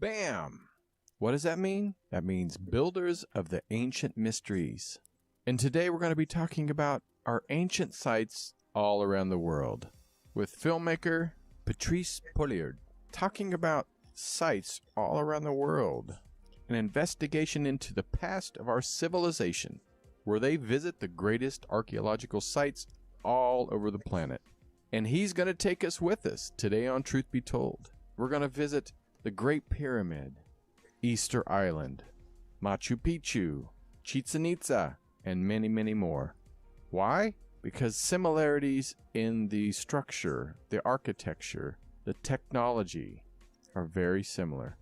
Bam! What does that mean? That means builders of the ancient mysteries. And today we're going to be talking about our ancient sites all around the world with filmmaker Patrice Pouillard, talking about sites all around the world, an investigation into the past of our civilization, where they visit the greatest archaeological sites all over the planet. And he's going to take us with us today on Truth Be Told. We're going to visit the Great Pyramid, Easter Island, Machu Picchu, Chichen Itza, and many, many more. Why? Because similarities in the structure, the architecture, the technology are very similar.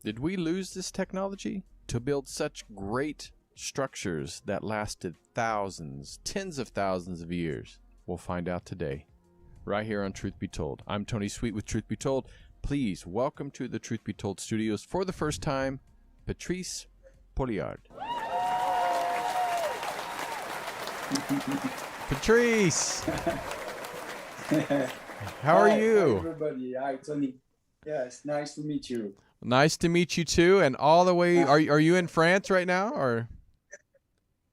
Did we lose this technology to build such great structures that lasted thousands, tens of thousands of years? We'll find out today, right here on Truth Be Told. I'm Tony Sweet with Truth Be Told. Please welcome to the Truth Be Told studios for the first time, Patrice Pouillard. Patrice! How are you? Hi, everybody. Hi, Tony. Yes, nice to meet you. Nice to meet you too. And all the way, are you in France right now, or?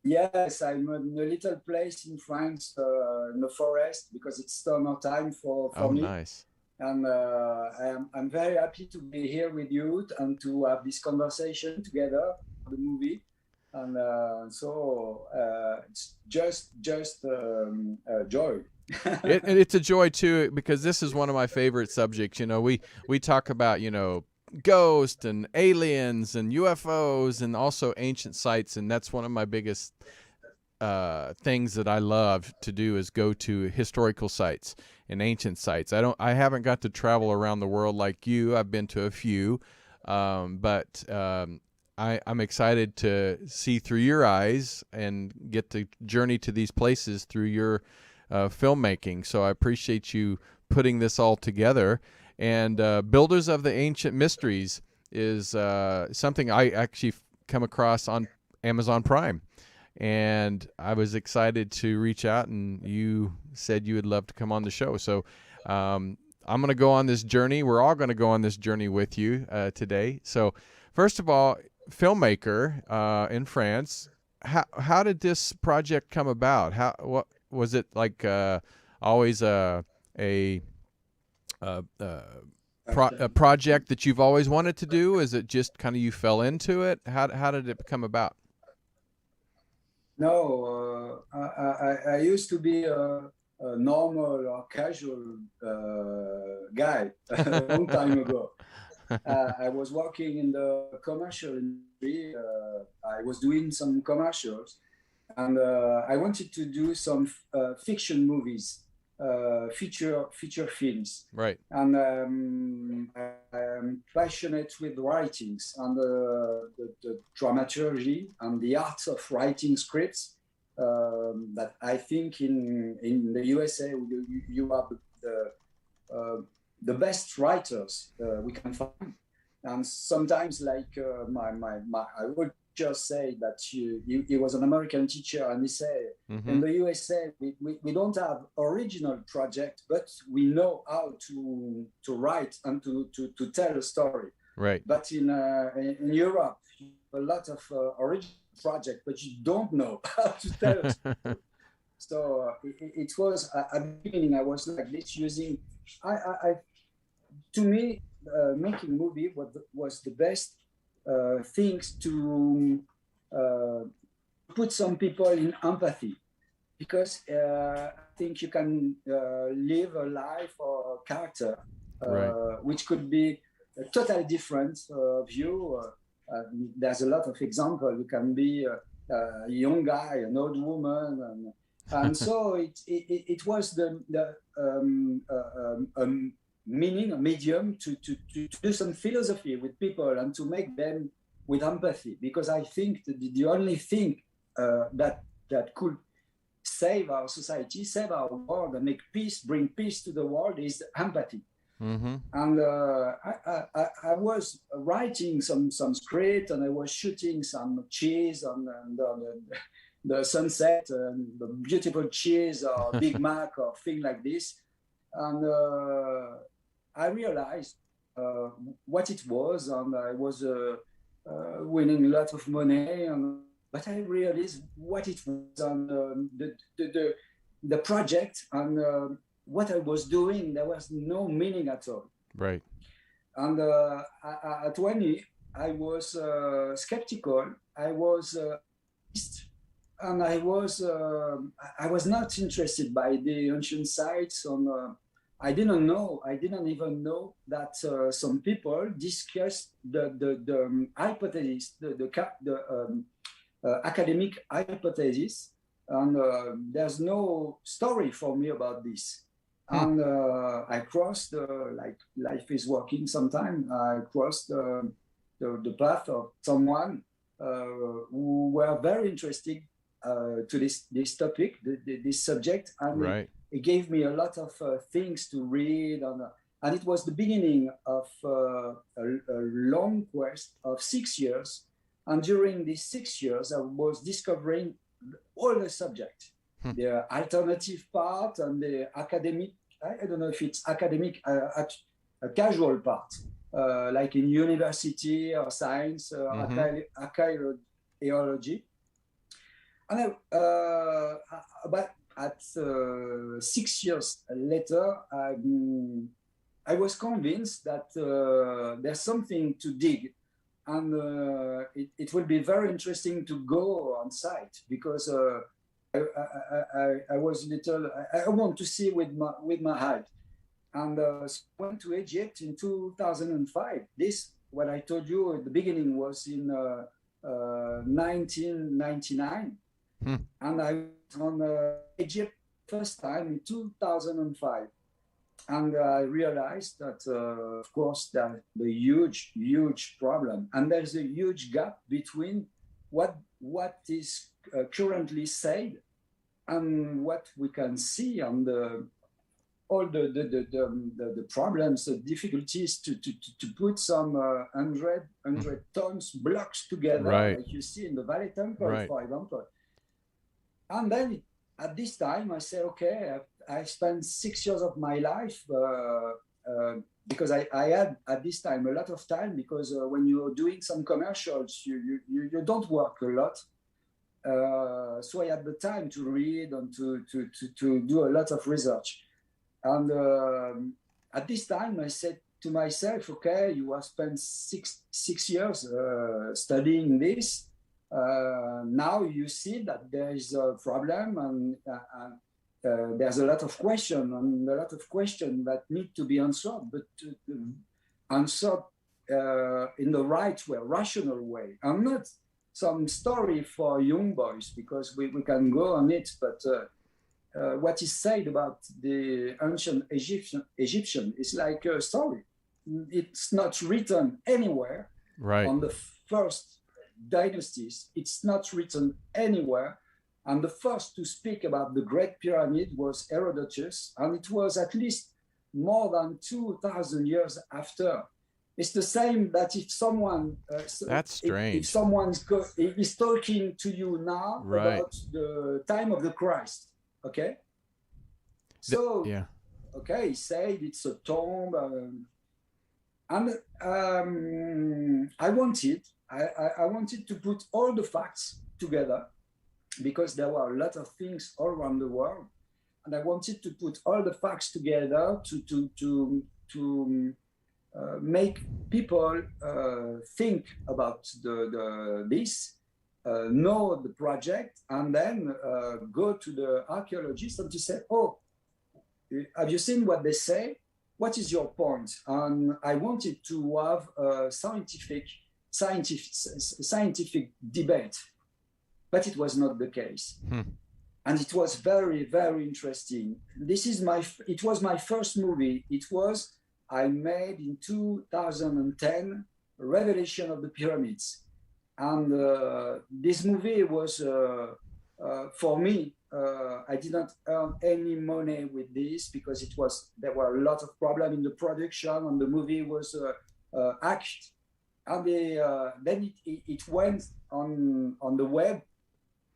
Yes, I'm in a little place in France, in the forest, because it's summertime for me. Oh, nice. And I'm very happy to be here with you and to have this conversation together, the movie. And so it's just joy. It's a joy too, because this is one of my favorite subjects. You know, we talk about, ghosts and aliens and UFOs and also ancient sites, and that's one of my biggest things that I love to do is go to historical sites and ancient sites. I haven't got to travel around the world like you. I've been to a few, but I'm excited to see through your eyes and get to journey to these places through your filmmaking. So I appreciate you putting this all together. And Builders of the Ancient Mysteries is something I actually come across on Amazon Prime. And I was excited to reach out, and you said you would love to come on the show. So I'm going to go on this journey. We're all going to go on this journey with you today. So first of all, Filmmaker in France, how did this project come about? What was it like? Always a project that you've always wanted to do? Is it just kind of you fell into it? How did it come about? No, I used to be a normal or casual guy a long time ago. I was working in the commercial industry. I was doing some commercials, and I wanted to do some fiction movies, feature films. Right. And I'm passionate with writings and the dramaturgy and the art of writing scripts. That I think in the USA you are the best writers we can find. And sometimes, like I would just say that he was an American teacher, and he said, in the USA we don't have original project, but we know how to write and to tell a story. Right. But in Europe, you have a lot of original project, but you don't know how to tell a story. So it was at the beginning I was like this, using to me making movie was the best things to put some people in empathy, because I think you can live a life or a character which could be a totally different view. There's a lot of examples. You can be a young guy, an old woman, and so it was the meaning, a medium to do some philosophy with people and to make them with empathy, because I think that the only thing that could save our society, save our world, and make peace, bring peace to the world is empathy. And I was writing some script, and I was shooting some cheese on the sunset and the beautiful cheese or Big Mac or thing like this. And I realized what it was, and I was winning a lot of money, but I realized what it was, and the project, and what I was doing, there was no meaning at all. Right. And at 20, I was skeptical. I was and I was not interested by the ancient sites. I didn't even know that some people discussed the hypothesis, the academic hypothesis, and there's no story for me about this. And I crossed, like life is working sometime, I crossed the path of someone who were very interested to this topic, this subject, and right. it gave me a lot of things to read, and it was the beginning of a long quest of 6 years. And during these 6 years, I was discovering all the subject, the alternative part and the academic, I don't know if it's academic, a casual part, like in university or science, archaeology. And but at 6 years later, I was convinced that there's something to dig, and it will be very interesting to go on site, because I was little. I want to see with my eye, and so I went to Egypt in 2005. This, what I told you at the beginning, was in 1999, and I went on Egypt first time in 2005. And I realized that, of course, there's a huge problem, and there's a huge gap between what is currently said and what we can see, and all the problems, the difficulties to put some 100 tons blocks together, right. like you see in the Valley Temple, right. for example. And then at this time, I said, okay, I spent 6 years of my life because I had at this time a lot of time, because when you're doing some commercials, you don't work a lot. So I had the time to read and to do a lot of research. And at this time, I said to myself, okay, you have spent six years studying this. Now you see that there is a problem, and there's a lot of questions, that need to be answered, but answered in the right way, rational way, and not some story for young boys, because we can go on it, but what is said about the ancient Egyptian is like a story. It's not written anywhere. Right. On the first dynasties, it's not written anywhere. And the first to speak about the Great Pyramid was Herodotus, and it was at least more than 2,000 years after. It's the same that if someone that's strange. If someone is talking to you now right. about the time of the Christ, okay? So yeah. Okay, he said it's a tomb, and I wanted to put all the facts together, because there were a lot of things all around the world, and I wanted to put all the facts together to make people think about this, know the project, and then go to the archaeologists and to say, oh, have you seen what they say? What is your point? And I wanted to have a scientific debate, but it was not the case. And it was very, very interesting. It was my first movie. I made in 2010, Revelation of the Pyramids. And this movie was, for me, I didn't earn any money with this, because there were a lot of problems in the production, and the movie was hacked. And then it went on the web,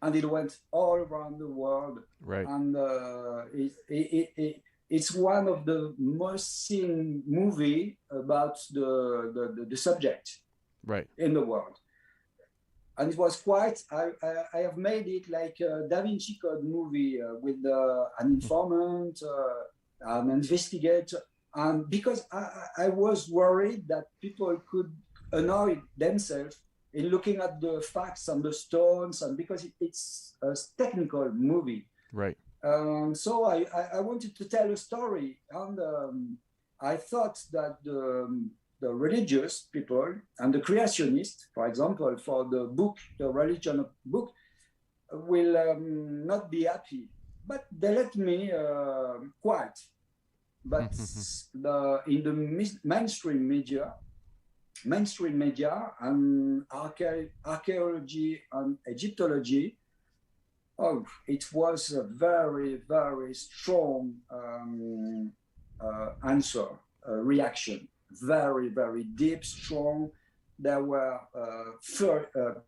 and it went all around the world. Right. And it's one of the most seen movie about the subject Right. in the world. And it was quite, I have made it like a Da Vinci Code movie with an informant, an investigator. And because I was worried that people could annoy themselves in looking at the facts and the stones, and because it's a technical movie. Right. So I wanted to tell a story, and I thought that the religious people and the creationists, for example, for the book, the religion book, will not be happy. But they let me quiet. But in the mainstream media and archaeology and Egyptology, oh, it was a very, very strong answer, reaction. Very, very deep, strong. They were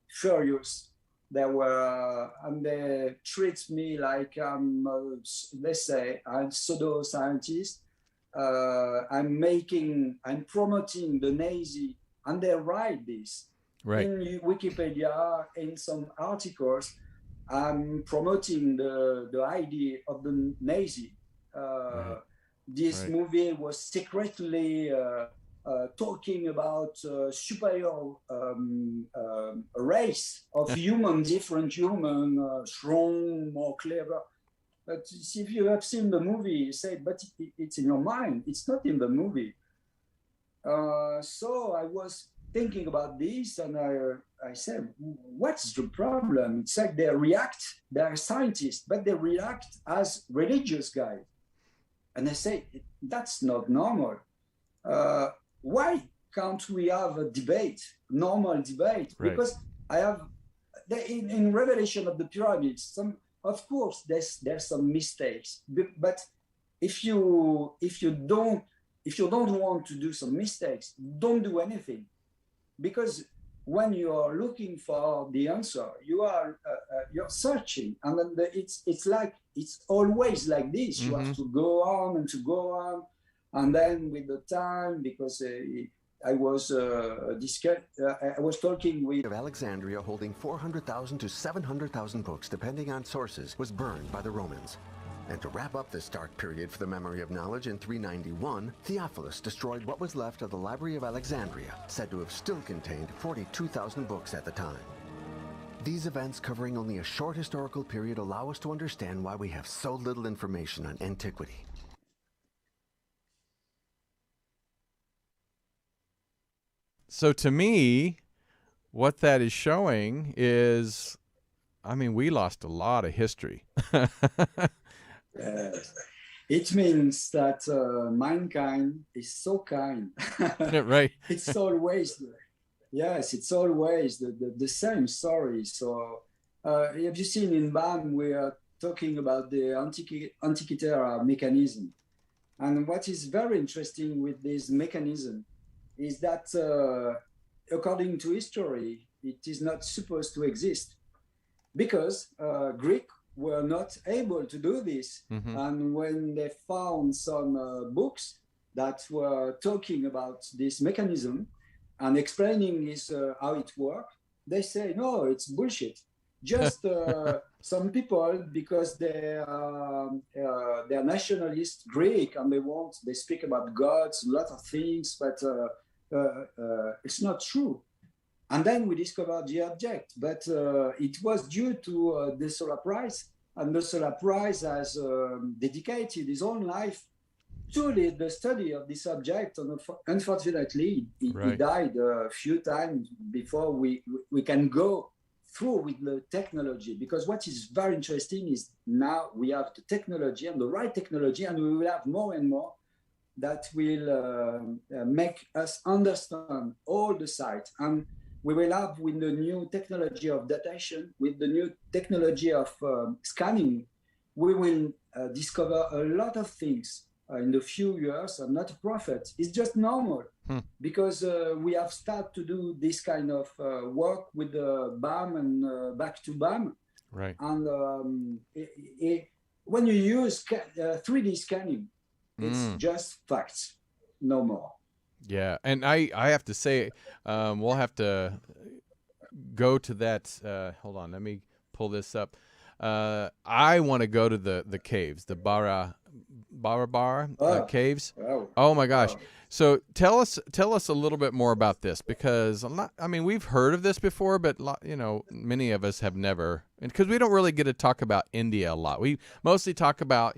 furious. They were, and they treat me like they say, I'm pseudo-scientist. I'm promoting the Nazi, and they write this in Wikipedia, in some articles. I'm promoting the idea of the Nazi. This movie was secretly talking about superior race of human, different human, strong, more clever. But if you have seen the movie, you say, but it's in your mind. It's not in the movie. So I was thinking about this, and I said, what's the problem? It's like they're scientists, but they react as religious guys. And I say, that's not normal. Why can't we have a debate, normal debate? Right. Because I have, in Revelation of the Pyramids, of course, there's some mistakes, but if you don't want to do some mistakes, don't do anything, because when you are looking for the answer, you're searching, and then it's always like this. You have to go on and to go on, and then with the time, because I was talking with of Alexandria, holding 400,000 to 700,000 books, depending on sources, was burned by the Romans. And to wrap up this dark period for the memory of knowledge, in 391, Theophilus destroyed what was left of the Library of Alexandria, said to have still contained 42,000 books at the time. These events, covering only a short historical period, allow us to understand why we have so little information on antiquity. So to me, what that is showing is, I mean, we lost a lot of history. It means that mankind is so kind. Right. It's always, yes, it's always the same story. So have you seen in BAM, we are talking about the Antikythera mechanism. And what is very interesting with this mechanism is that according to history, it is not supposed to exist, because Greek were not able to do this. And when they found some books that were talking about this mechanism and explaining this, how it works, they say, no, it's bullshit. Just some people, because they're nationalist Greek, and they speak about gods, a lot of things, but it's not true. And then we discovered the object, but it was due to the Solar Prize, and the Solar Prize has dedicated his own life to the study of this object. And unfortunately, he died a few times before we can go through with the technology. Because what is very interesting is now we have the technology, and the right technology, and we will have more and more that will make us understand all the sites. And we will have, with the new technology of datation, with the new technology of scanning, we will discover a lot of things in the few years. I'm not a prophet. It's just normal, because we have started to do this kind of work with BAM and back to BAM. Right. And when you use 3D scanning, It's just facts, no more. Yeah, and I have to say, we'll have to go to that. Hold on, let me pull this up. I want to go to the caves, the Barabar caves. Wow. Oh my gosh! Wow. So tell us a little bit more about this, because I mean, we've heard of this before, but many of us have never, and because we don't really get to talk about India a lot. We mostly talk about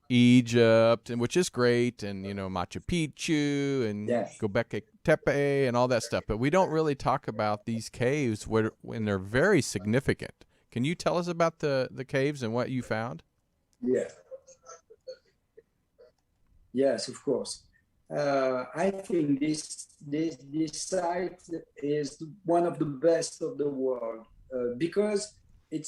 Egypt, and which is great, and Machu Picchu and Yes. Göbekli Tepe and all that stuff, but we don't really talk about these caves when they're very significant. Can you tell us about the caves and what you found? Yeah. Yes, of course. I think this site is one of the best of the world because it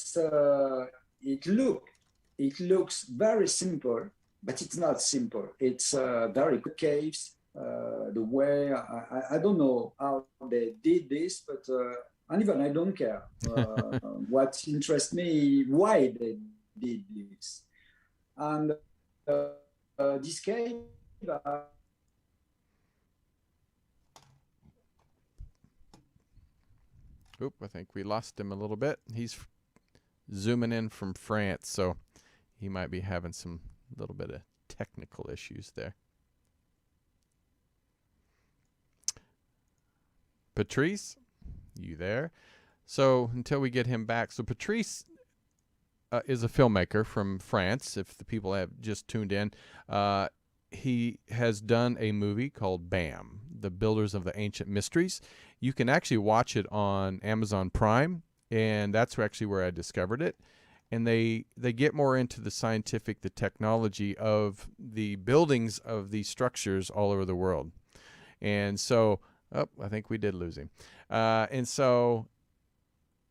looks very simple, but it's not simple. It's very good caves. The way I don't know how they did this, but and even I don't care. What interests me, why they did this, and this cave. Oop, I think we lost him a little bit. He's zooming in from France, so he might be having some little bit of technical issues there. Patrice, you there? So until we get him back, so Patrice is a filmmaker from France. If the people have just tuned in, he has done a movie called BAM, The Builders of the Ancient Mysteries. You can actually watch it on Amazon Prime, and that's actually where I discovered it. And they get more into the scientific, the technology of the buildings of these structures all over the world. And so, I think we did lose him. And so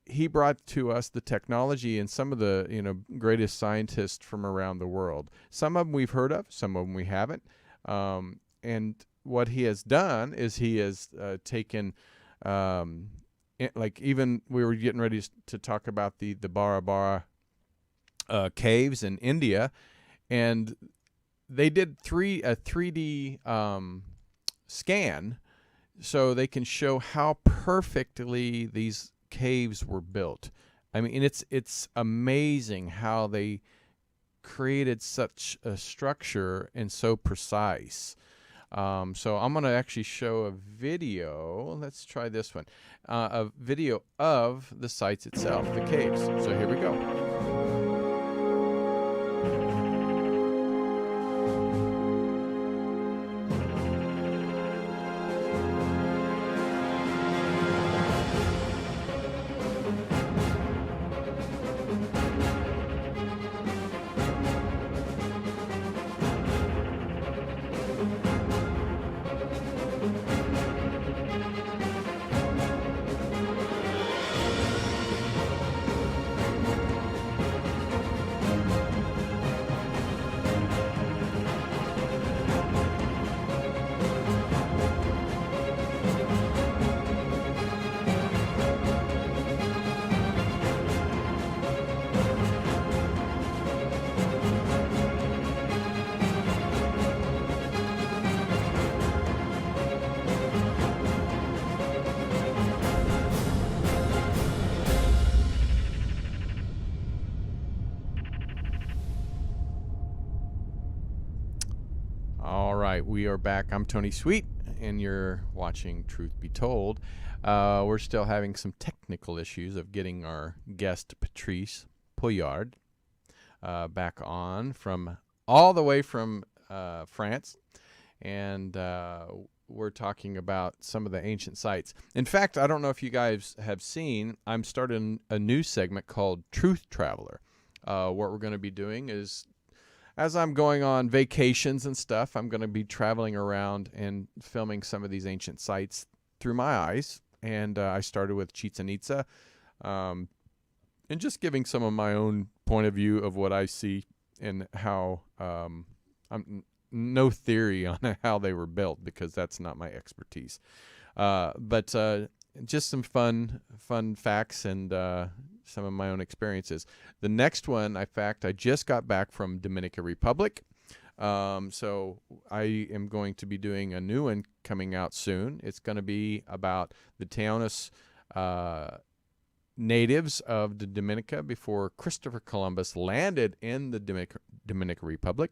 he brought to us the technology and some of the greatest scientists from around the world. Some of them we've heard of, some of them we haven't. And what he has done is he has taken, like even we were getting ready to talk about the Barabar caves in India, and they did a 3D scan so they can show how perfectly these caves were built. I mean, it's amazing how they created such a structure and so precise. So I'm going to actually show a video. Let's try this one. A video of the sites itself, the caves. So here we go. We are back. I'm Tony Sweet, and you're watching Truth Be Told. We're still having some technical issues of getting our guest Patrice Pouillard back on from all the way from France, and we're talking about some of the ancient sites. In fact, I don't know if you guys have seen, I'm starting a new segment called Truth Traveler. What we're going to be doing is, as I'm going on vacations and stuff, I'm going to be traveling around and filming some of these ancient sites through my eyes. And I started with Chichen Itza, and just giving some of my own point of view of what I see and how I'm no theory on how they were built, because that's not my expertise. But just some fun facts and some of my own experiences. The next one, in fact, I just got back from Dominican Republic. So I am going to be doing a new one coming out soon. It's going to be about the Taonas natives of the Dominica before Christopher Columbus landed in the Dominican Republic.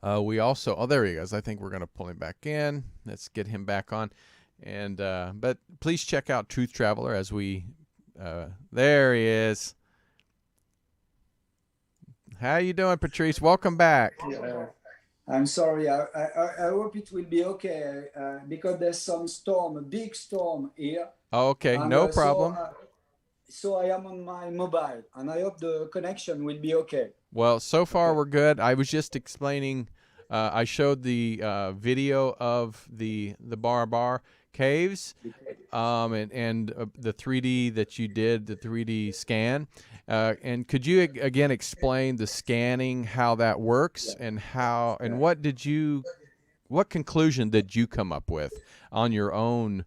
We also, oh, there he is. I think we're going to pull him back in. Let's get him back on. And but please check out Truth Traveler as we, there he is. How you doing, Patrice? Welcome back. I'm sorry. I hope it will be okay because there's some storm, a big storm here. Okay, And, no problem. So I am on my mobile, and I hope the connection will be okay. Well, so far we're good. I was just explaining. I showed the video of the Barabar caves, and the 3D that you did, the 3D scan. And could you again explain the scanning, how that works, and how and what conclusion did you come up with on your own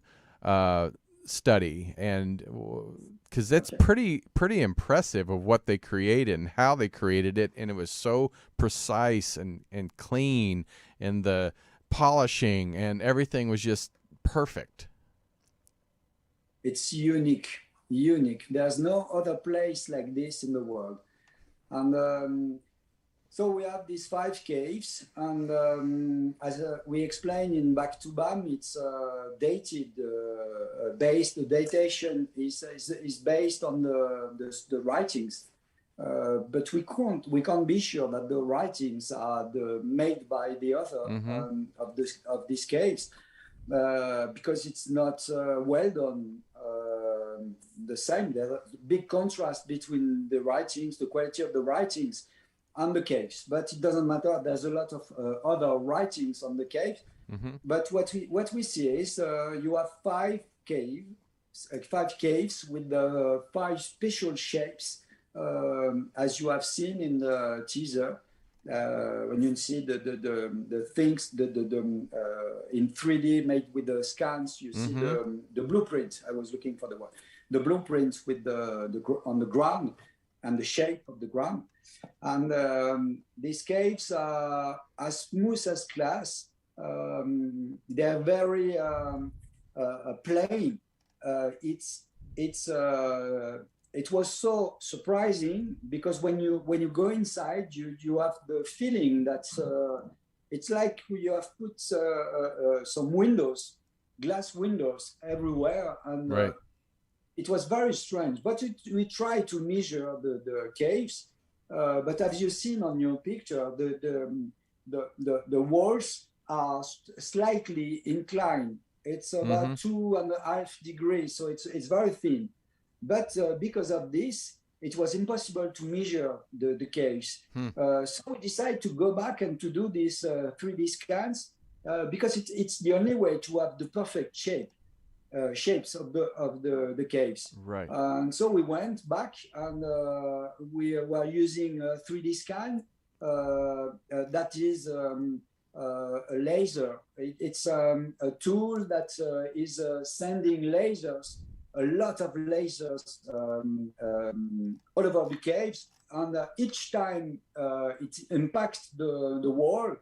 study? And because it's pretty impressive of what they created and how they created it, and it was so precise and clean, and the polishing and everything was just perfect. It's unique. There's no other place like this in the world. And so we have these 5 caves, and as we explained in Back to BAM, it's dated, based. The datation is based on the writings, but we can't be sure that the writings are made by the author of these caves, because it's not well done. The same. There's a big contrast between the writings, the quality of the writings, and the caves. But it doesn't matter. There's a lot of other writings on the caves. But what we see is you have 5 caves with the 5 special shapes, as you have seen in the teaser. When you see the things in 3D made with the scans, you see the blueprint. I was looking for the word. The blueprint with on the ground and the shape of the ground. And these caves are as smooth as glass. They're very plain. It was so surprising because when you go inside, you have the feeling that it's like you have put some windows, glass windows everywhere, and right. It was very strange. But we tried to measure the caves, but as you've seen on your picture, the walls are slightly inclined. It's about 2.5 degrees, so it's very thin. But because of this, it was impossible to measure the caves. So we decided to go back and to do these 3D scans because it's the only way to have the perfect shapes of the caves. Right. And so we went back and we were using a 3D scan that is a laser. It's a tool that is sending lasers. A lot of lasers all over the caves, and each time it impacts the wall,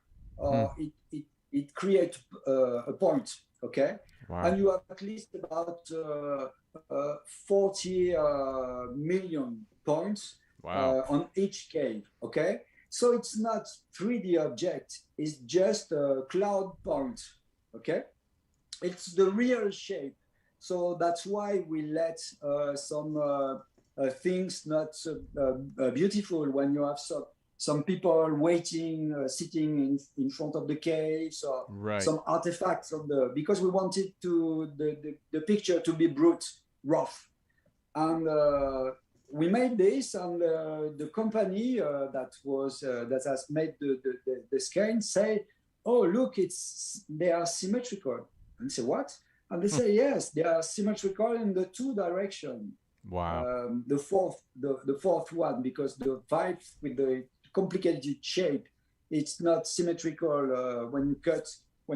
it creates a point. Okay, wow. And you have at least about 40 million points on each cave. Okay, so it's not 3D object; it's just a cloud point. Okay, it's the real shape. So that's why we let some things not beautiful when you have some people waiting, sitting in front of the caves, or some artifacts on because we wanted the picture to be brute, rough, and we made this, and the company that has made the scan say, "Oh, look, they are symmetrical." And say, "What?" And they say, yes, they are symmetrical in the 2 directions. Wow. The fourth one, because the 5 with the complicated shape, it's not symmetrical when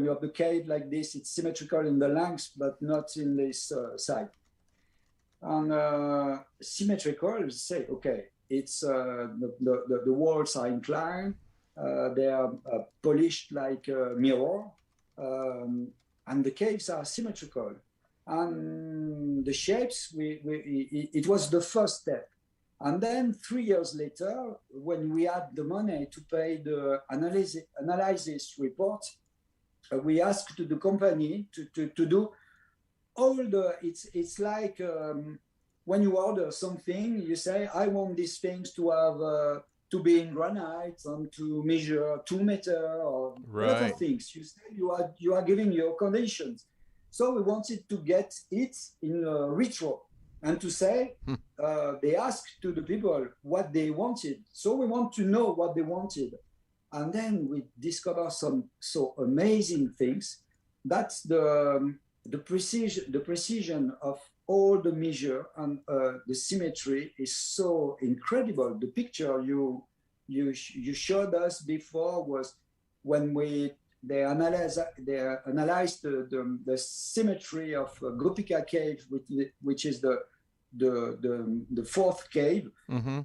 you have the cave like this, it's symmetrical in the length, but not in this side. And symmetrical, say, okay, it's the walls are inclined, They are polished like a mirror, and the caves are symmetrical. And the shapes, it was the first step. And then 3 years later, when we had the money to pay the analysis report, we asked the company to do all the, it's like when you order something, you say, I want these things to have, to be in granite and to measure 2 meters or whatever things. You say you are giving your conditions. So we wanted to get it in retro and to say, they asked to the people what they wanted. So we want to know what they wanted. And then we discover some so amazing things. That's the precision of all the measure and the symmetry is so incredible. The picture you showed us before was when they analyzed the symmetry of Gopika cave, which is the fourth cave. Mm-hmm.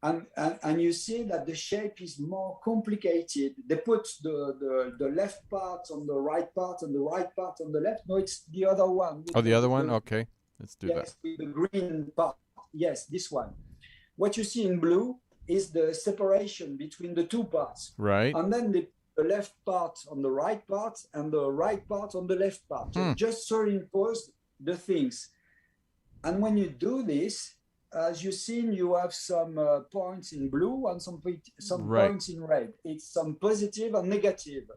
And you see that the shape is more complicated. They put the left part on the right part and the right part on the left. No, it's the other one. Oh, the other one? Okay, let's do that. Yes, with the green part. Yes, this one. What you see in blue is the separation between the two parts. Right. And then the left part on the right part and the right part on the left part. Just superimpose the things. And when you do this, as you've seen, you have some points in blue and some points in red. It's some positive and negative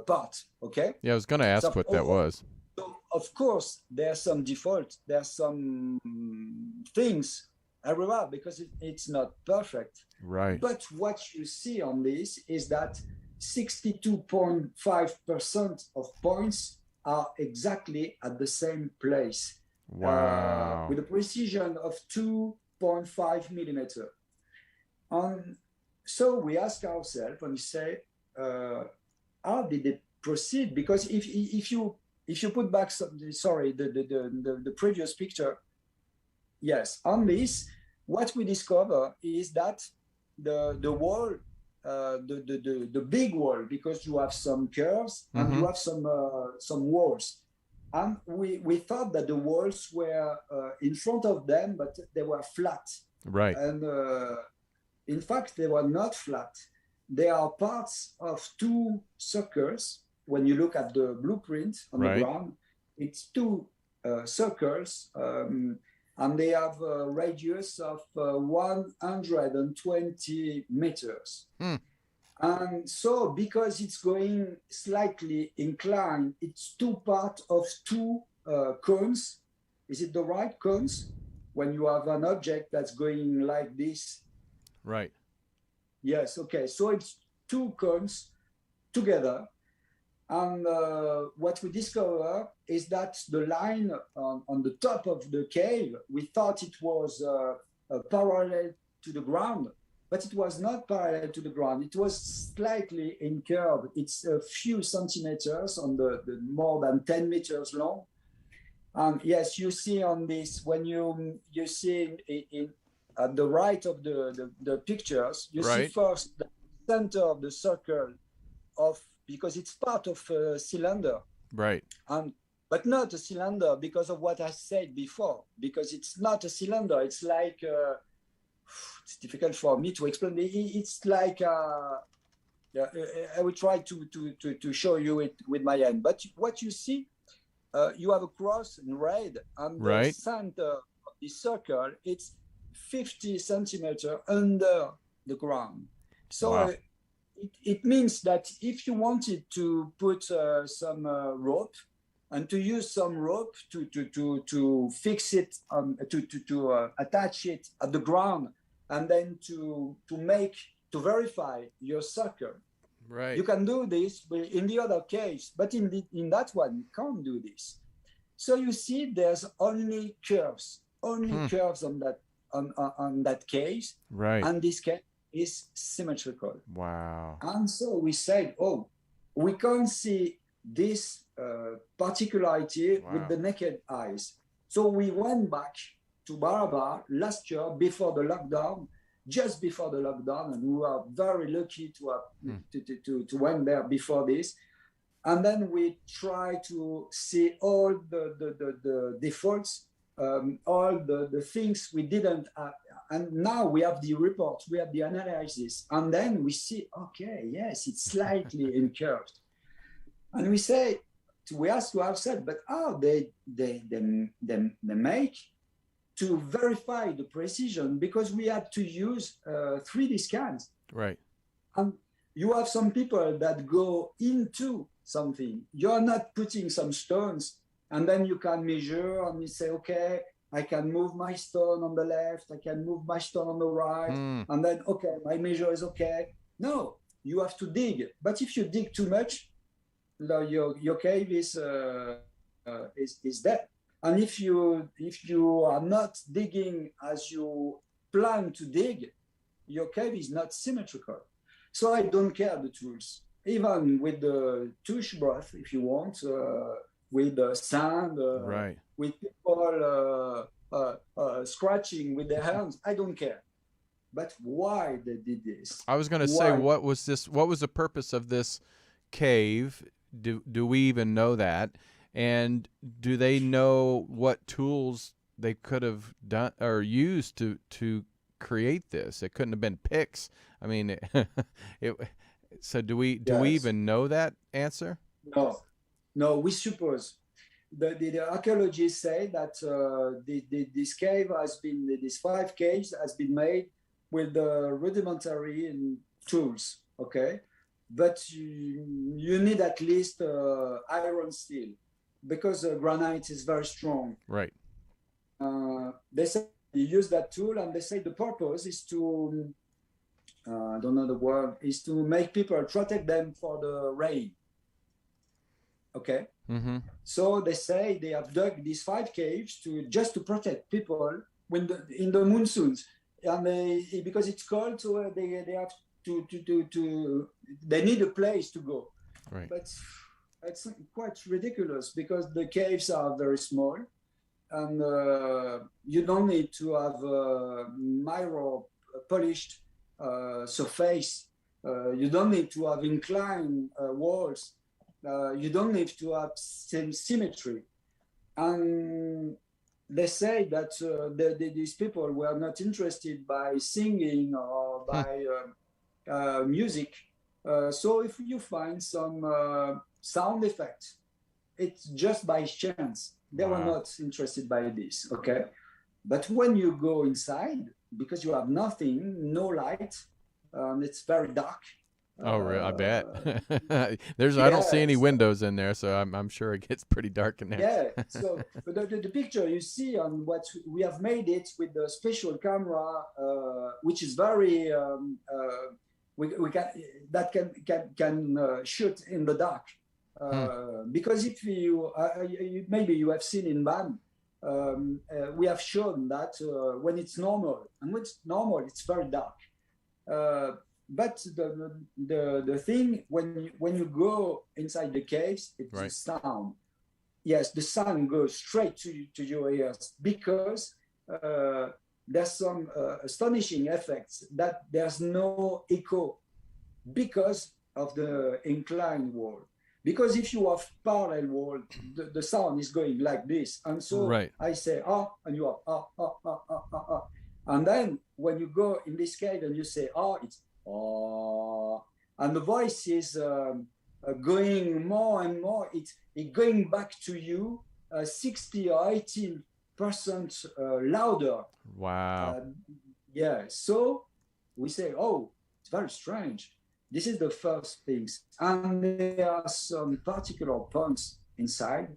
part, okay? Yeah, I was going to ask what that was. So, of course, there's some default. There's some things everywhere because it's not perfect. Right. But what you see on this is that 62.5% of points are exactly at the same place. Wow. With a precision of 2.5 millimeter. So we ask ourselves and we say, how did it proceed? Because if you put back the previous picture, yes, on this, what we discover is that the wall, the big wall, because you have some curves and you have some walls. And we thought that the walls were in front of them, but they were flat. Right. And in fact, they were not flat. They are parts of two circles. When you look at the blueprint on the ground, it's two circles, and they have a radius of 120 meters. And so, because it's going slightly inclined, it's two parts of two cones. Is it the right cones? When you have an object that's going like this. Right. Yes, okay. So it's two cones together. And what we discover is that the line on the top of the cave, we thought it was parallel to the ground. But it was not parallel to the ground. It was slightly incurved. It's a few centimeters on the more than 10 meters long. And yes, you see on this, when you see at the right of the pictures, you see first the center of the circle because it's part of a cylinder. Right. But not a cylinder because of what I said before, because it's not a cylinder. It's like... it's difficult for me to explain. It's like I will try to show you it with my hand. But what you see, you have a cross in red, and the center of the circle, it's 50 centimeters under the ground. So it means that if you wanted to put some rope and to use some rope to fix it, to attach it at the ground, and then to verify your circle. Right. You can do this in the other case, but in that one, you can't do this. So you see, there's only curves on that case. Right. And this case is symmetrical. Wow. And so we said, we can't see this particularity with the naked eyes. So we went back to Barabar last year before the lockdown, just before the lockdown, and we were very lucky to have to went there before this. And then we try to see all the defaults, all the things we didn't have. And now we have the report, we have the analysis, and then we see, okay, yes, it's slightly incurved. And we say, we ask to ourselves, but how they make to verify the precision, because we had to use 3D scans. Right. And you have some people that go into something. You're not putting some stones and then you can measure and you say, okay, I can move my stone on the left, I can move my stone on the right, and then, okay, my measure is okay. No, you have to dig. But if you dig too much, your cave is dead. And if you are not digging as you plan to dig, your cave is not symmetrical. So I don't care the tools, even with the touch brush, if you want, with the sand, right, with people scratching with their hands. I don't care. But why they did this? I was going to say, what was this? What was the purpose of this cave? Do we even know that? And do they know what tools they could have done or used to create this? It couldn't have been picks. I mean, so do we even know that answer? No. We suppose the archaeologists say that this cave has been, these 5 caves has been made with the rudimentary tools. Okay, but you need at least iron steel, because granite is very strong. Right. They say you use that tool, and they say the purpose is to, I don't know the word, is to make people protect them for the rain. Okay. Mm-hmm. So they say they have dug these 5 caves just to protect people in the monsoons, and because it's cold, so they have to they need a place to go. Right. But it's quite ridiculous, because the caves are very small, and you don't need to have mirror polished surface. You don't need to have inclined walls. You don't need to have symmetry. And they say that these people were not interested by singing or by music. So if you find some sound effects, it's just by chance. They were not interested by this, okay? But when you go inside, because you have nothing, no light, it's very dark. Oh, really? I bet. I don't see any windows in there, so I'm sure it gets pretty dark in there. Yeah. So the picture you see on what we have made it with the special camera, which is very we can shoot in the dark, because if you maybe you have seen in BAM, we have shown that when it's normal, and when it's normal, it's very dark. But the thing, when you go inside the caves, it's the sound. Yes, the sound goes straight to your ears, because there's some astonishing effects that there's no echo because of the inclined wall. Because if you have parallel wall, the sound is going like this, and so I say and you have and then when you go in this cave and you say it's and the voice is going more and more. It's going back to you 60 or 80% louder. Wow. Yeah. So we say, it's very strange. This is the first things, and there are some particular points inside,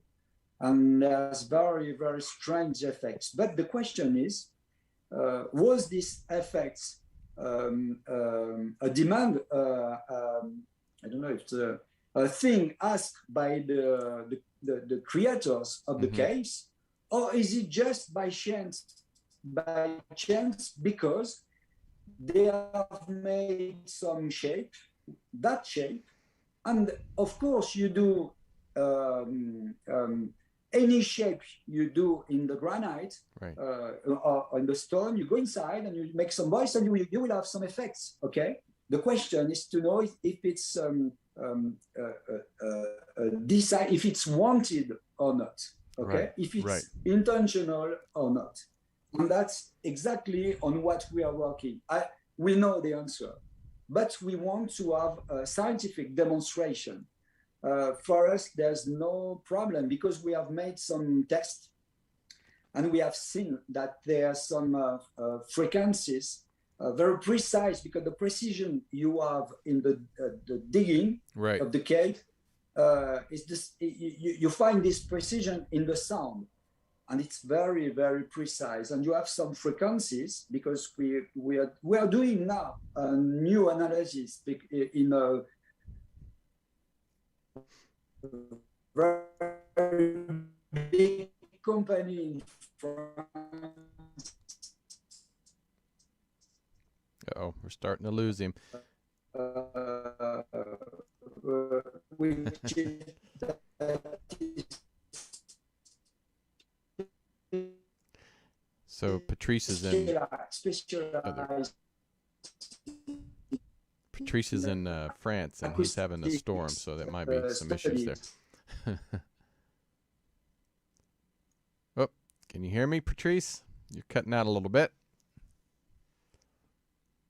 and there's very, very strange effects. But the question is, was this effects a demand, I don't know if it's a thing asked by the creators of the caves, or is it just by chance? By chance, because they have made some shape, that shape, and of course you do any shape you do in the granite, right. or in the stone, you go inside and you make some voice, and you will have some effects. Okay. The question is to know if it's decide if it's wanted or not. Okay, Right. if it's Right. intentional or not, and that's exactly on what we are working. We know the answer, but we want to have a scientific demonstration. For us, there's no problem because we have made some tests and we have seen that there are some frequencies very precise, because the precision you have in the digging Right. of the cave is this. You find this precision in the sound, and it's very, very precise. And you have some frequencies because we are doing now a new analysis in a very big company in France. Uh-oh, we're starting to lose him. Which is So Patrice is in specialized. Patrice is in France, and he's having a storm, so there might be some issues there. Oh, can you hear me, Patrice? You're cutting out a little bit.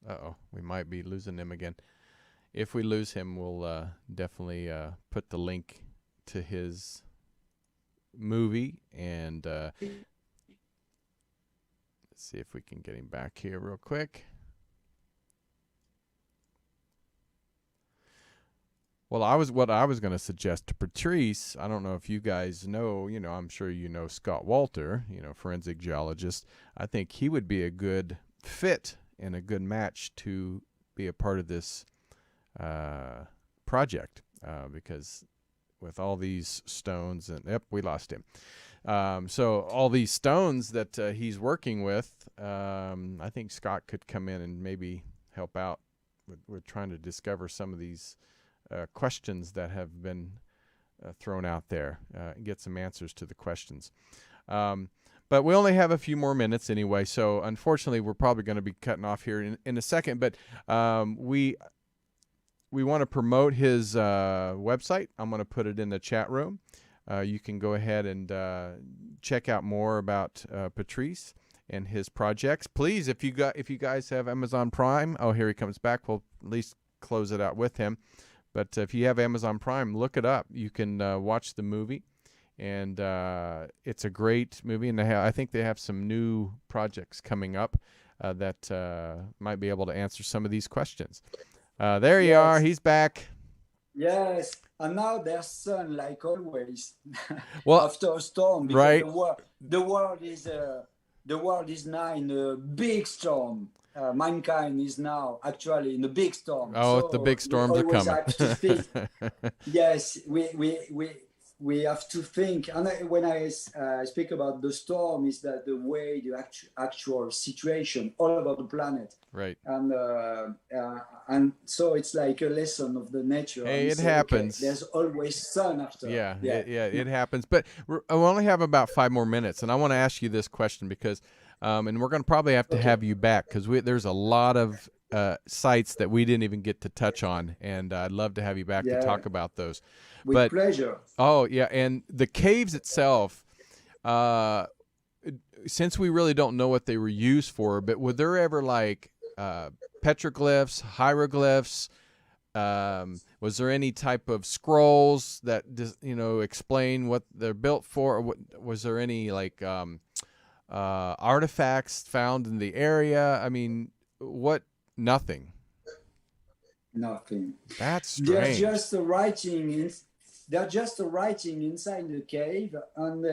Uh-oh, we might be losing him again. If we lose him, we'll definitely put the link to his movie, and let's see if we can get him back here real quick. Well, what I was going to suggest to Patrice, I don't know if you guys know, I'm sure you know Scott Walter, forensic geologist. I think he would be a good fit and a good match to be a part of this project, because with all these stones, and yep, we lost him. So all these stones that he's working with, I think Scott could come in and maybe help out with trying to discover some of these questions that have been thrown out there, and get some answers to the questions. But we only have a few more minutes anyway, so unfortunately we're probably going to be cutting off here in a second. But we want to promote his website. I'm going to put it in the chat room. You can go ahead and check out more about Patrice and his projects. Please, if you guys have Amazon Prime, oh, here he comes back. We'll at least close it out with him. But if you have Amazon Prime, look it up. You can watch the movie, and it's a great movie. And I think they have some new projects coming up that might be able to answer some of these questions. There you are. He's back. Yes, and now there's sun like always. Well, after a storm, because right. the world is now in a big storm. Mankind is now actually in a big storm. Oh, so the big storms are coming. Have to think. Yes, we have to think. And when I speak about the storm, is that the way the actual situation all over the planet. Right. And so it's like a lesson of the nature. Hey, it happens. Okay, there's always sun after. Yeah, it happens. But we only have about 5 more minutes, and I want to ask you this question because, and we're going to probably have to have you back because there's a lot of sites that we didn't even get to touch on, and I'd love to have you back to talk about those. With pleasure. Oh, yeah, and the caves itself, since we really don't know what they were used for, but were there ever like petroglyphs, hieroglyphs? Was there any type of scrolls that explain what they're built for? Or was there any like artifacts found in the area? I mean, what? Nothing. Nothing. That's strange. They're just a writing inside the cave, and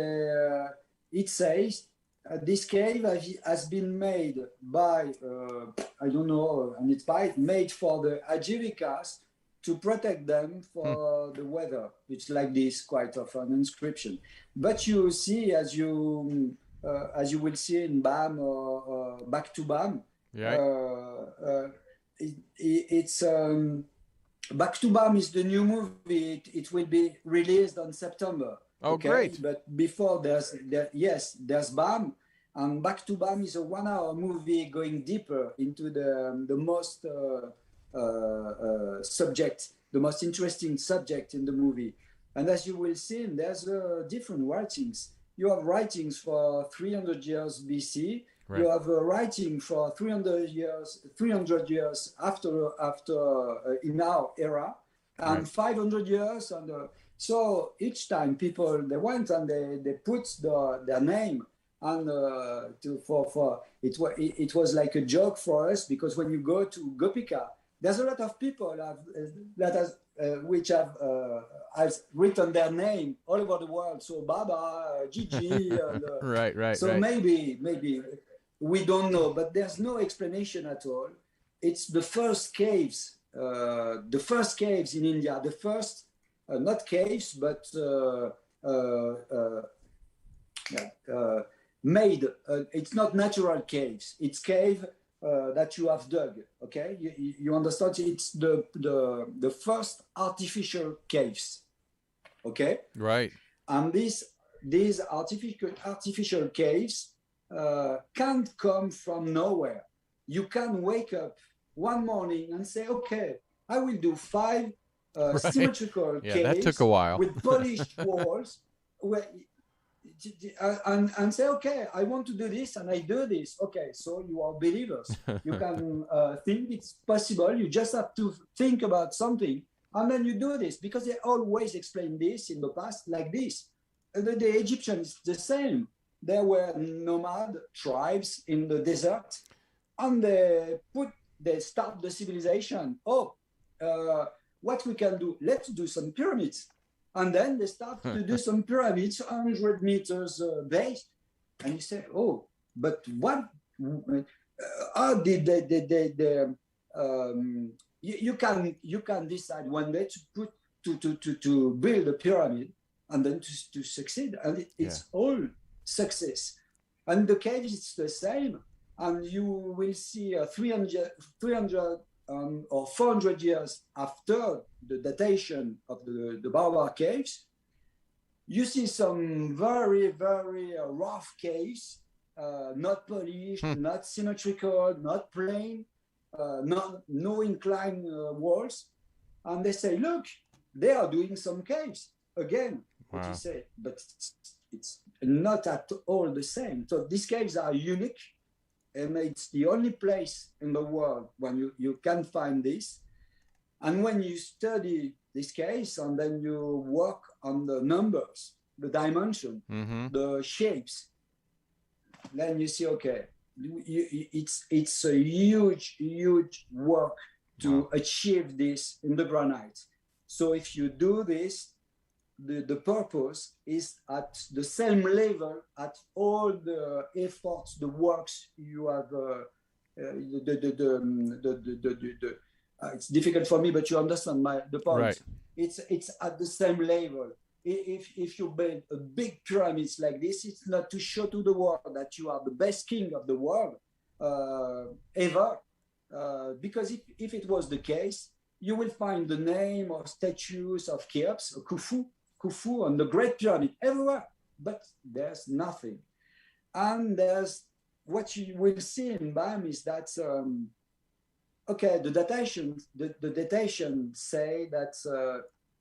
it says this cave has been made by I don't know, and it's made for the Ajivicas to protect them for the weather. It's like this, quite of an inscription. But you see, as you will see in BAM or Back to BAM, it's Back to BAM is the new movie. It will be released on September. Oh, Okay, great. but before there's BAM, and Back to BAM is a 1 hour movie going deeper into the most subject, the most interesting subject in the movie. And as you will see, there's different writings. You have writings for 300 years BC. Right. You have a writing for 300 years after in our era, and Right. 500 years. And so each time people they went and they put their name, and it was like a joke for us, because when you go to Gopika, there's a lot of people which have written their name all over the world. So Baba, Gigi, and, Right. so maybe we don't know, but there's no explanation at all. It's the first caves in India, the first not caves, but made. It's not natural caves. It's cave that you have dug. Okay, you understand? It's the first artificial caves. Okay. Right. And these artificial caves can't come from nowhere. You can wake up one morning and say, okay, I will do 5 Right. symmetrical Yeah, caves that took a while. with polished walls, and say, okay, I want to do this, and I do this. Okay, so you are believers. You can think it's possible. You just have to think about something, and then you do this, because they always explain this in the past like this. The Egyptians, the same. There were nomad tribes in the desert, and they start the civilization. What we can do? Let's do some pyramids. And then they start to do some pyramids, 100 meters base. And you say, oh, but what? How did you can decide one day to build a pyramid, and then to succeed, and it's all success. And the caves, it's the same, and you will see 300 or 400 years after the datation of the Barabar caves, you see some very, very rough caves, not polished, not symmetrical, not plain, no inclined walls. And they say, look, they are doing some caves again. What you say, but it's not at all the same. So these caves are unique, and it's the only place in the world when you can find this. And when you study this case, and then you work on the numbers, the dimension, the shapes, then you see, okay, it's a huge work to achieve this in the granite. So if you do this, the purpose is at the same level at all the efforts, the works you have. It's difficult for me, but you understand the point. Right. It's at the same level. If you build a big pyramids like this, it's not to show to the world that you are the best king of the world ever. Because if it was the case, you will find the name or statues of Cheops or Khufu on the Great Pyramid everywhere, but there's nothing. And there's what you will see in BAM is that the datation say that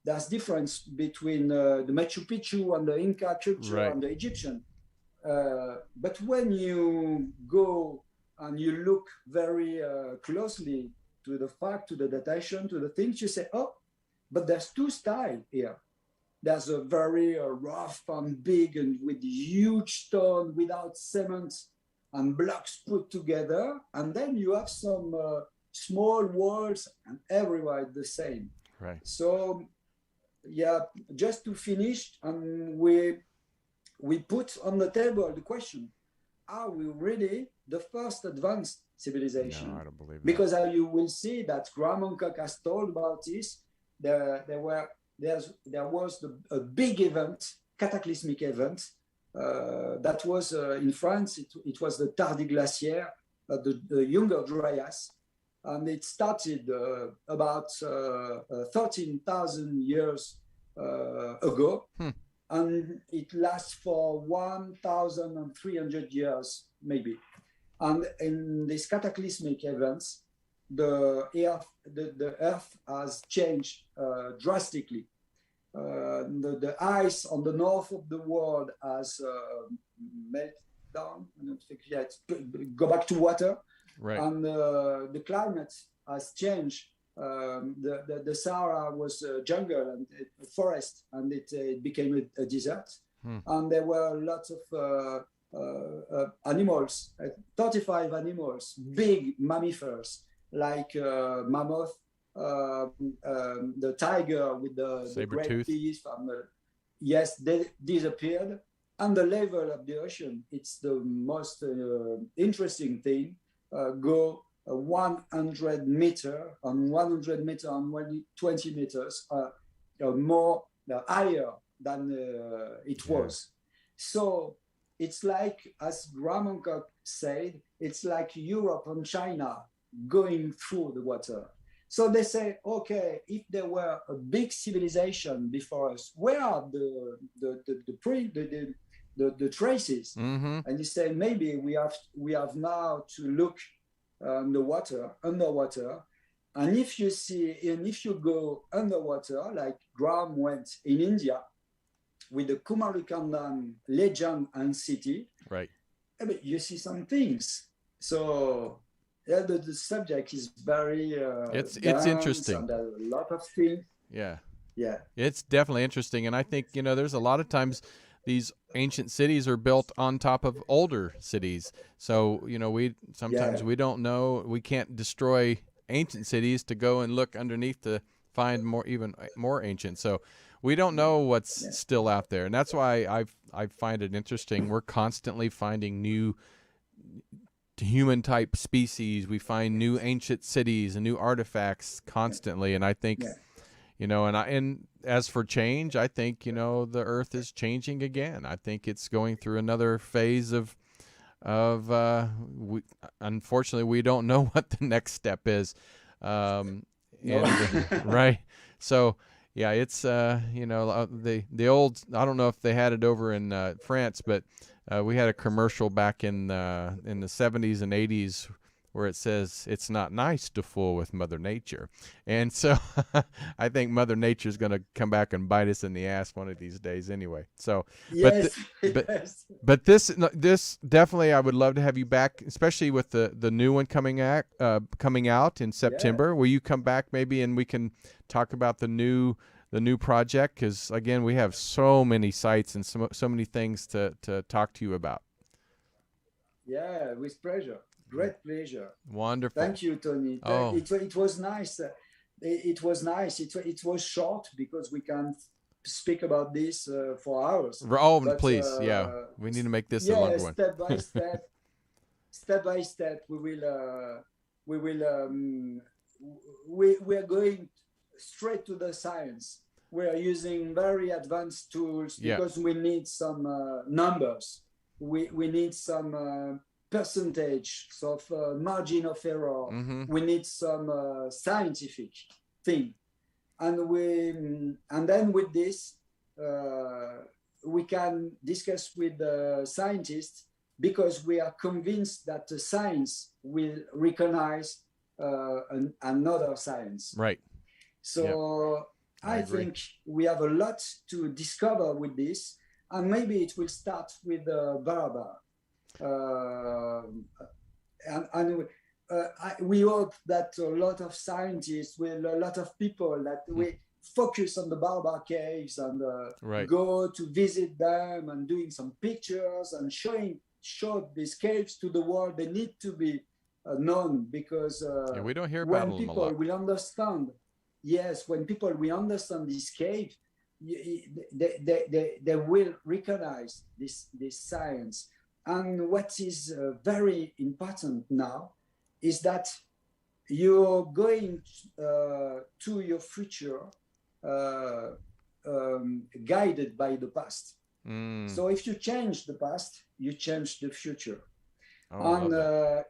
there's difference between the Machu Picchu and the Inca culture and the Egyptian. But when you go and you look very closely to the fact, to the datation, to the things, you say, oh, but there's 2 styles here. There's a very rough and big and with huge stone without cement and blocks put together. And then you have some small walls, and everywhere the same. Right. So, just to finish, and we put on the table the question, are we really the first advanced civilization? No, I don't believe that. Because you will see that Graham Hancock has told about this. There was a big event, cataclysmic event, that was in France. It was the Tardy Glacier, the Younger Dryas, and it started about 13,000 years ago. and it lasts for 1,300 years, maybe. And in these cataclysmic events, the Earth has changed drastically. The ice on the north of the world has melted down, go back to water, Right. and the climate has changed. The Sahara was a jungle and a forest, and it became a desert. And there were lots of animals, 35 animals, big mammifers like mammoth, the tiger with the great teeth. Yes, they disappeared. And the level of the ocean, it's the most interesting thing, go 100 meter on 100 meter on 20 meters more higher than it was. So it's like, as Graham Hancock said, it's like Europe and China going through the water. So they say, okay, if there were a big civilization before us, where are the traces? Mm-hmm. And you say, maybe we have now to look underwater, and if you go underwater, like Graham went in India with the Kumarikandam legend and city, right? You see some things. So yeah, the subject is very it's interesting, and there's a lot of things. Yeah, it's definitely interesting. And I think, there's a lot of times these ancient cities are built on top of older cities. So, we sometimes we don't know, we can't destroy ancient cities to go and look underneath to find even more ancient. So we don't know what's still out there. And that's why I find it interesting. We're constantly finding new human type species. We find new ancient cities and new artifacts constantly. And I think, and as for change, I think, the Earth is changing again. I think it's going through another phase of unfortunately, we don't know what the next step is. Right. So, yeah, it's, the old, I don't know if they had it over in France, but we had a commercial back in the 70s and 80s where it says, it's not nice to fool with Mother Nature. And so I think Mother Nature is going to come back and bite us in the ass one of these days anyway. So, but this definitely, I would love to have you back, especially with the new one coming out in September. Will you come back maybe and we can talk about the new project? Because again, we have so many sites and so many things to talk to you about. Yeah, with pleasure. Great pleasure. Wonderful. Thank you, Tony. It was nice. It was nice. It was short because we can speak about this for hours. Oh, but, please, we need to make this a longer one. Step by step, we are going straight to the science. We are using very advanced tools because we need some numbers. We need some percentage of margin of error. Mm-hmm. We need some scientific thing, and then with this we can discuss with the scientists, because we are convinced that the science will recognize another science. Right. So I think we have a lot to discover with this, and maybe it will start with Barabar. We hope that a lot of scientists, a lot of people, that we focus on the Barabar caves and go to visit them and doing some pictures and show these caves to the world. They need to be known, because we don't hear about them a lot. When people will understand, when people will understand this cave, they will recognize this science. And what is very important now is that you're going to your future guided by the past. So if you change the past, you change the future. And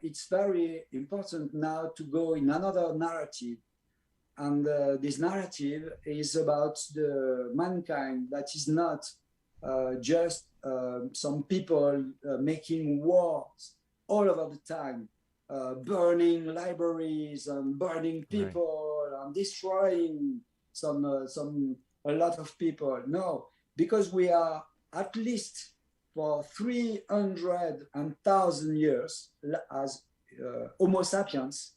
it's very important now to go in another narrative. And this narrative is about the mankind that is not just some people making wars all over the time, burning libraries and burning people and destroying a lot of people. No, because we are at least for 300,000 years as Homo sapiens,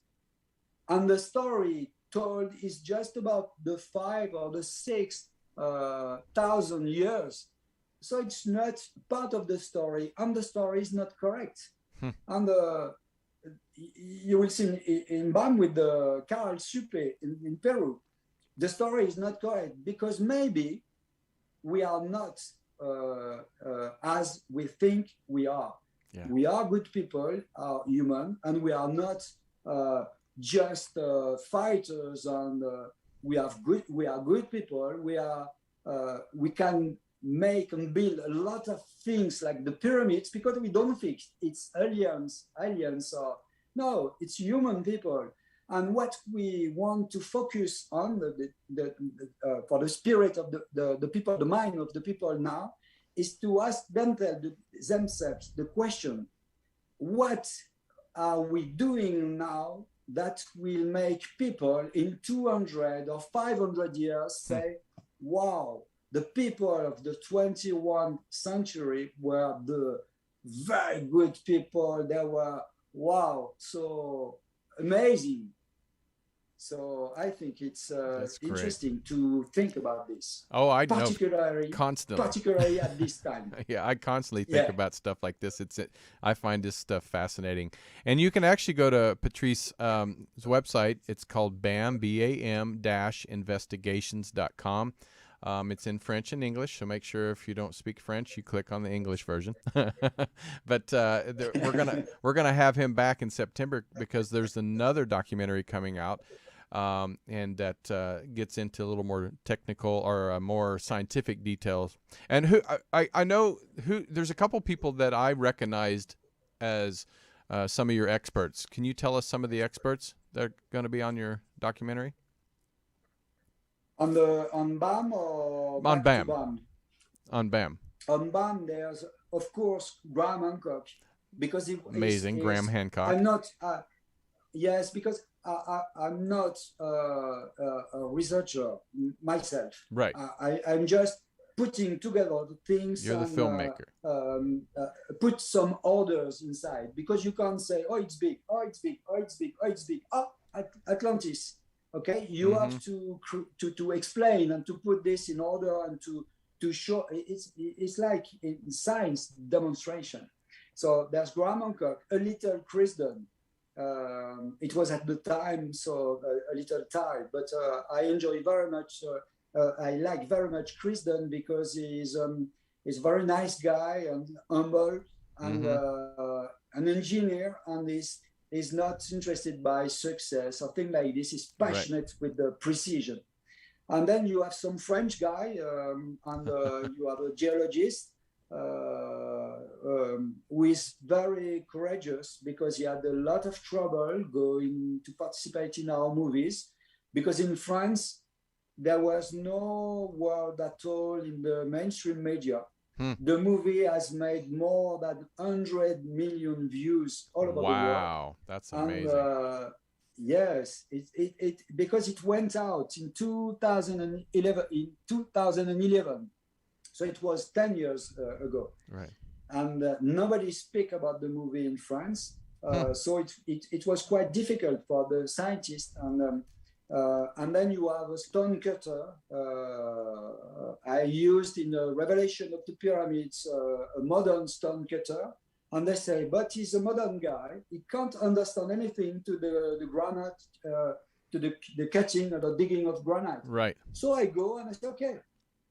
and the story told is just about the 5 or the 6,000 years. So it's not part of the story, and the story is not correct. And you will see in BAM with the Carl Supe in Peru, the story is not correct because maybe we are not as we think we are. Yeah. We are good people, are human, and we are not just fighters. And we are good people. We can make and build a lot of things like the pyramids because we don't think it's aliens. No, it's human people. And what we want to focus on for the spirit of the people, the mind of the people now, is to ask themselves the question: what are we doing now that will make people in 200 or 500 years say, wow, the people of the 21st century were the very good people. They were, wow, so amazing. So I think it's interesting to think about this. Oh, I know. Constantly. Particularly at this time. Yeah, I constantly think about stuff like this. I find this stuff fascinating. And you can actually go to Patrice's website. It's called BAM-investigations.com. It's in French and English, so make sure if you don't speak French, you click on the English version. But we're gonna have him back in September because there's another documentary coming out, and that gets into a little more technical or more scientific details. And I know there's a couple people that I recognized as some of your experts. Can you tell us some of the experts that are going to be on your documentary? On BAM or on BAM? On BAM. On BAM, there's of course Graham Hancock, because amazing. Graham Hancock. I'm not. Yes, because I'm not a researcher myself. Right. I'm just putting together the things. You're the filmmaker. Put some orders inside, because you can't say, oh, it's big, oh, it's big, oh, it's big, oh, it's big. Oh, Atlantis. Okay, you have to explain and to put this in order and to show. It's like in science demonstration. So there's Graham Hancock, a little Chris Dunn. It was at the time so a little tired, but I enjoy very much. I like very much Chris Dunn because he's a very nice guy and humble and an engineer, and is not interested by success or thing like this. He's passionate with the precision. And then you have some French guy, and you have a geologist who is very courageous, because he had a lot of trouble going to participate in our movies, because in France, there was no word at all in the mainstream media. The movie has made more than 100 million views all over the world. Wow, that's amazing. And, yes, it because it went out in 2011. So it was 10 years ago. Right. And nobody speak about the movie in France. So it was quite difficult for the scientists. And then you have a stone cutter. I used in the Revelation of the Pyramids a modern stone cutter, and they say, but he's a modern guy. He can't understand anything to the granite, to the cutting or the digging of granite. Right. So I go and I say, okay.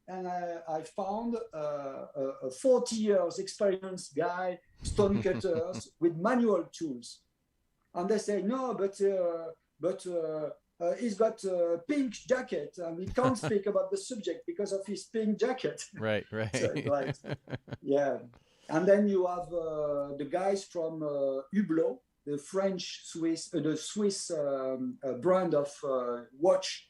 And I found a 40 years experienced guy, stone cutters with manual tools, and they say, no, but he's got a pink jacket and he can't speak about the subject because of his pink jacket. Right. So, like, yeah. And then you have the guys from Hublot, the Swiss brand of watch.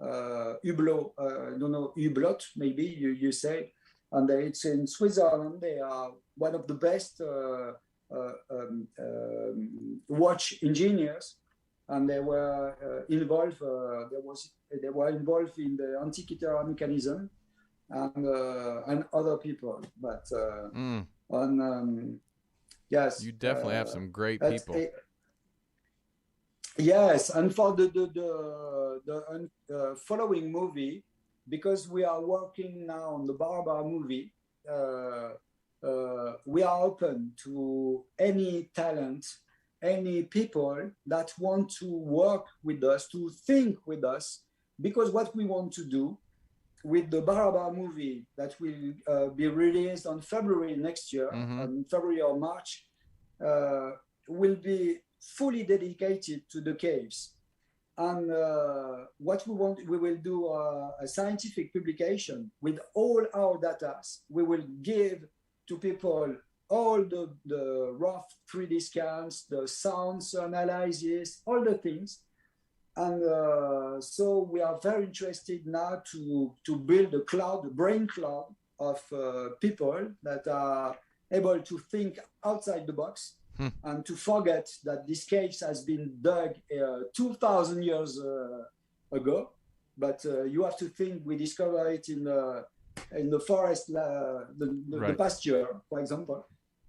Hublot, I don't know, Hublot, maybe you say. and it's in Switzerland. They are one of the best watch engineers, and they were involved. They were involved in the Antikythera mechanism, and other people. But yes, you definitely have some great people. Yes, and for the following movie, because we are working now on the Barabar movie, we are open to any talent, any people that want to work with us, to think with us, because what we want to do with the Barabar movie that will be released on February next year, on February or March, will be fully dedicated to the caves. And what we will do a scientific publication with all our data. We will give to people all the rough 3D scans, the sounds analysis, all the things. And so we are very interested now to build a brain cloud of people that are able to think outside the box and to forget that this cave has been dug 2,000 years ago. But you have to think we discovered it in the forest, the pasture, for example.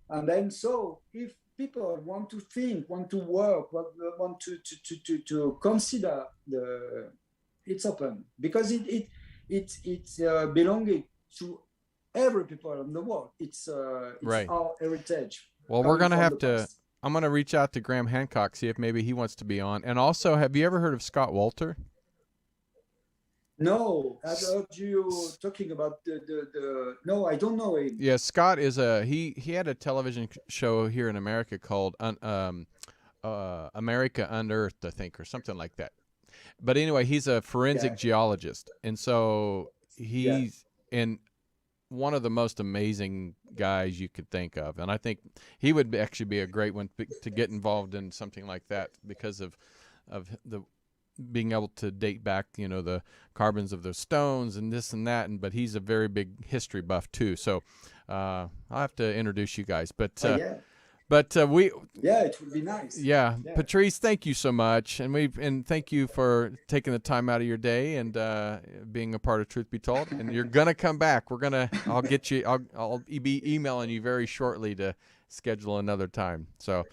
And then so if people want to think, want to work, want to consider it's open, because it's belonging to every people in the world. It's our heritage. Well, we're going to have to, I'm going to reach out to Graham Hancock, see if maybe he wants to be on. And also, have you ever heard of Scott Walter? No, I've heard you talking about no, I don't know him. Yeah, Scott is he had a television show here in America called America Unearthed, I think, or something like that. But anyway, he's a forensic geologist. And so he's in one of the most amazing guys you could think of. And I think he would actually be a great one to get involved in something like that because of the being able to date back, the carbons of those stones and this and that. But he's a very big history buff too. So I'll have to introduce you guys. But it would be nice. Yeah. Patrice, thank you so much, and thank you for taking the time out of your day and being a part of Truth Be Told. And you're gonna come back. I'll get you. I'll be emailing you very shortly to schedule another time. So.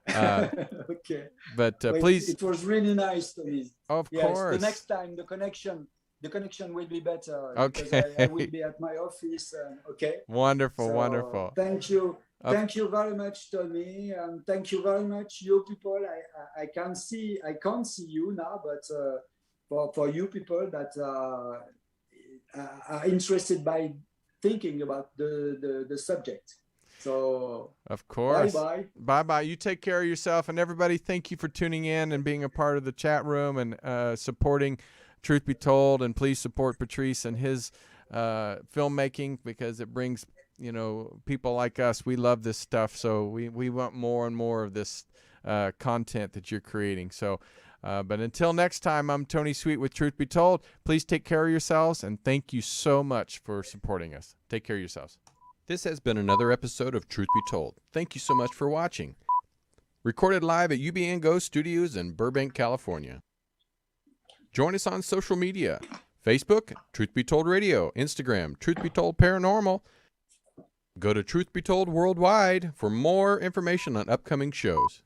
Okay. But please. It was really nice to me. Of course. The next time the connection will be better. Okay. Because I will be at my office. Okay. Wonderful. So, wonderful. Thank you. Thank you very much, Tony, and thank you very much, you people. I can't see you now, but for you people that are interested by thinking about the subject. So of course. Bye-bye. You take care of yourself, and everybody, thank you for tuning in and being a part of the chat room and supporting Truth Be Told. And please support Patrice and his filmmaking, because it brings people like us. We love this stuff, so we want more and more of this content that you're creating. So but until next time, I'm Tony Sweet with Truth Be Told. Please take care of yourselves, and thank you so much for supporting us. Take care of yourselves. This has been another episode of Truth Be Told. Thank you so much for watching. Recorded live at UBN Go Studios in Burbank, California. Join us on social media: Facebook, Truth Be Told Radio; Instagram, Truth Be Told Paranormal. Go to Truth Be Told Worldwide for more information on upcoming shows.